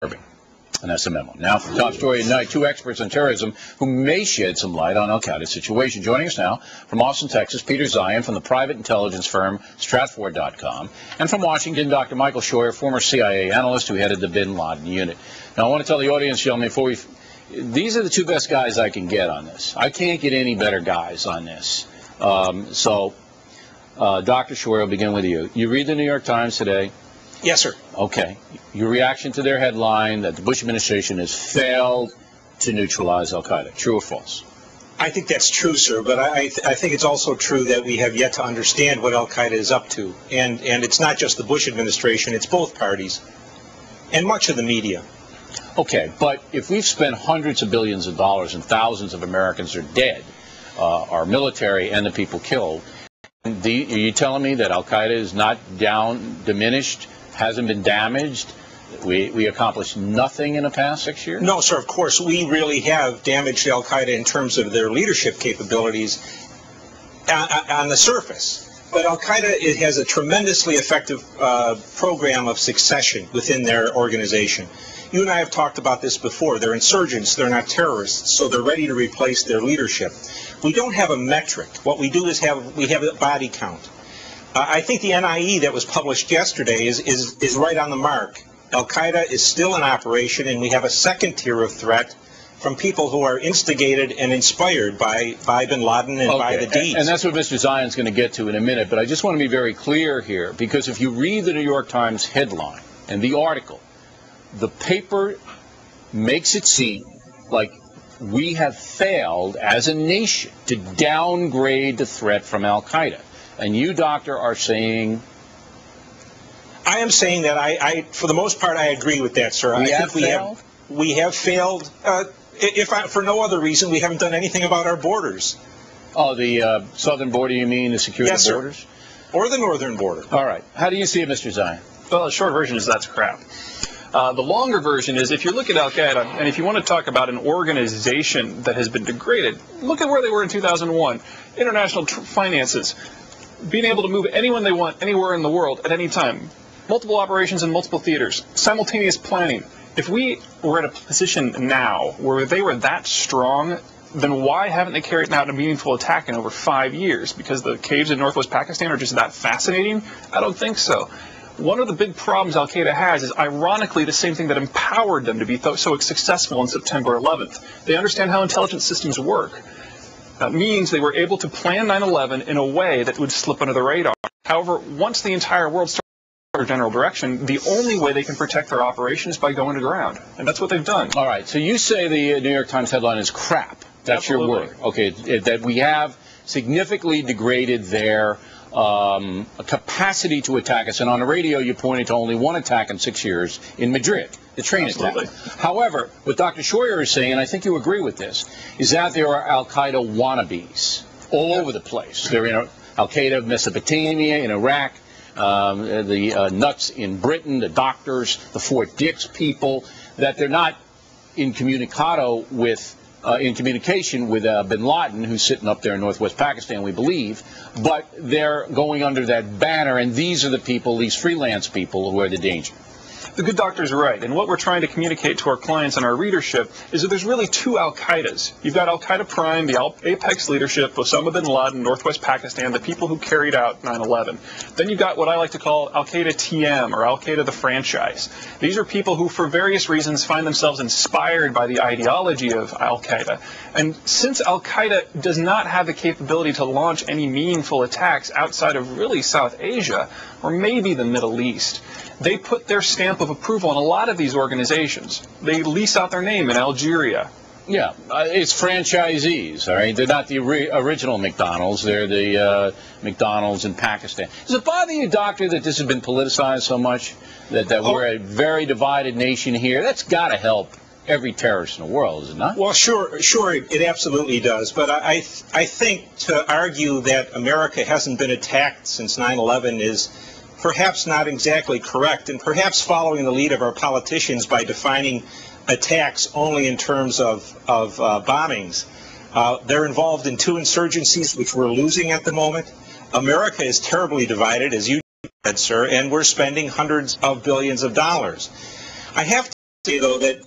And that's the memo. Now for the top story at night, two experts on terrorism who may shed some light on Al-Qaeda's situation. Joining us now from Austin, Texas, Peter Zeihan from the private intelligence firm Stratfor.com, and from Washington, Dr. Michael Scheuer, former CIA analyst who headed the bin Laden unit. Now I want to tell the audience, gentlemen, these are the two best guys I can get on this. I can't get any better guys on this. Dr. Scheuer, I'll begin with you. You read the New York Times today? Yes, sir. Okay. Your reaction to their headline that the Bush administration has failed to neutralize Al-Qaeda. True or false? I think that's true, sir, but I think it's also true that we have yet to understand what Al-Qaeda is up to. And it's not just the Bush administration, it's both parties and much of the media. Okay, but if we've spent hundreds of billions of dollars and thousands of Americans are dead, our military and the people killed, are you telling me that Al-Qaeda is not diminished, hasn't been damaged? We accomplished nothing in the past 6 years? No, sir, of course. We really have damaged Al-Qaeda in terms of their leadership capabilities on the surface. But Al-Qaeda has a tremendously effective program of succession within their organization. You and I have talked about this before. They're insurgents. They're not terrorists, so they're ready to replace their leadership. We don't have a metric. What we do is we have a body count. I think the NIE that was published yesterday is right on the mark. Al-Qaeda is still in operation, and we have a second tier of threat from people who are instigated and inspired by bin Laden and by the deeds. And that's what Mr. Zeihan's going to get to in a minute, but I just want to be very clear here, because if you read the New York Times headline and the article, the paper makes it seem like we have failed as a nation to downgrade the threat from Al-Qaeda. And you, Doctor, are saying... I am saying that for the most part, I agree with that, sir. We have failed. For no other reason, we haven't done anything about our borders. Oh, the southern border, you mean, to secure the borders? Sir. Or the northern border. All right. How do you see it, Mr. Zeihan? Well, the short version is that's crap. The longer version is, if you look at Al-Qaeda, and if you want to talk about an organization that has been degraded, look at where they were in 2001. International finances, being able to move anyone they want anywhere in the world at any time, multiple operations in multiple theaters, simultaneous planning. If we were at a position now where they were that strong, then why haven't they carried out a meaningful attack in over 5 years? Because the caves in northwest Pakistan are just that fascinating? I don't think so. One of the big problems Al-Qaeda has is, ironically, the same thing that empowered them to be so successful on September 11th. They understand how intelligence systems work. That means they were able to plan 9/11 in a way that would slip under the radar. However, once the entire world starts in a general direction, the only way they can protect their operation is by going to ground. And that's what they've done. All right. So you say the New York Times headline is crap. That's Absolutely. Your word. Okay. That we have significantly degraded their capacity to attack us. And on the radio, you pointed to only one attack in 6 years in Madrid, the train attack. However, what Dr. Scheuer is saying, and I think you agree with this, is that there are Al-Qaeda wannabes all over the place. They're in Al-Qaeda Mesopotamia, in Iraq, the nuts in Britain, the doctors, the Fort Dix people, that they're not in communication with bin Laden, who's sitting up there in northwest Pakistan, we believe, but they're going under that banner, and these are the people, these freelance people, who are the danger. The good doctor's right, and what we're trying to communicate to our clients and our readership is that there's really two Al-Qaedas. You've got Al-Qaeda Prime, the apex leadership, Osama bin Laden, northwest Pakistan, the people who carried out 9/11. Then you've got what I like to call Al-Qaeda TM, or Al-Qaeda the franchise. These are people who, for various reasons, find themselves inspired by the ideology of Al-Qaeda. And since Al-Qaeda does not have the capability to launch any meaningful attacks outside of really South Asia, or maybe the Middle East, they put their stamp of approval on a lot of these organizations. They lease out their name in Algeria. Yeah, it's franchisees, all right? They're not the original McDonald's. They're the McDonald's in Pakistan. Does it bother you, Doctor, that this has been politicized so much, that we're a very divided nation here? That's got to help every terrorist in the world, is it not? Well, sure, it absolutely does. But I think to argue that America hasn't been attacked since 9/11 is perhaps not exactly correct, and perhaps following the lead of our politicians by defining attacks only in terms of bombings. They're involved in two insurgencies, which we're losing at the moment. America is terribly divided, as you said, sir, and we're spending hundreds of billions of dollars. I have to say, though, that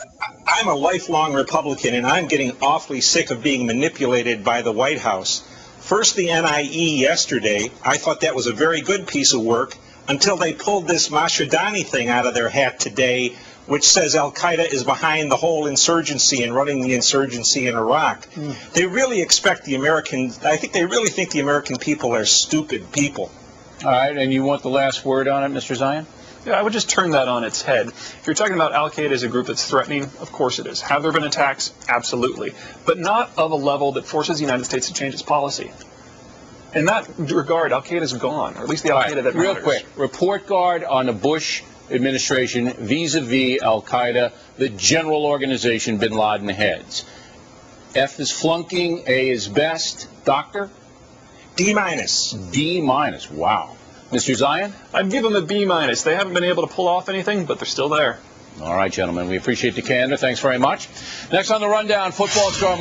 I'm a lifelong Republican, and I'm getting awfully sick of being manipulated by the White House. First, the NIE yesterday, I thought that was a very good piece of work until they pulled this Mashadani thing out of their hat today, which says Al-Qaeda is behind the whole insurgency and running the insurgency in Iraq. They really expect the Americans, I think they really think the American people are stupid people. All right, and you want the last word on it, Mr. Zeihan? Yeah, I would just turn that on its head. If you're talking about Al-Qaeda as a group that's threatening, of course it is. Have there been attacks? Absolutely. But not of a level that forces the United States to change its policy. In that regard, Al-Qaeda's gone, or at least the Al-Qaeda that matters. Real quick, report card on the Bush administration vis-a-vis Al-Qaeda, the general organization bin Laden heads. F is flunking, A is best. Doctor? D minus. D minus. Wow. Mr. Zeihan? I'd give them a B minus. They haven't been able to pull off anything, but they're still there. All right, gentlemen. We appreciate the candor. Thanks very much. Next on the rundown, football star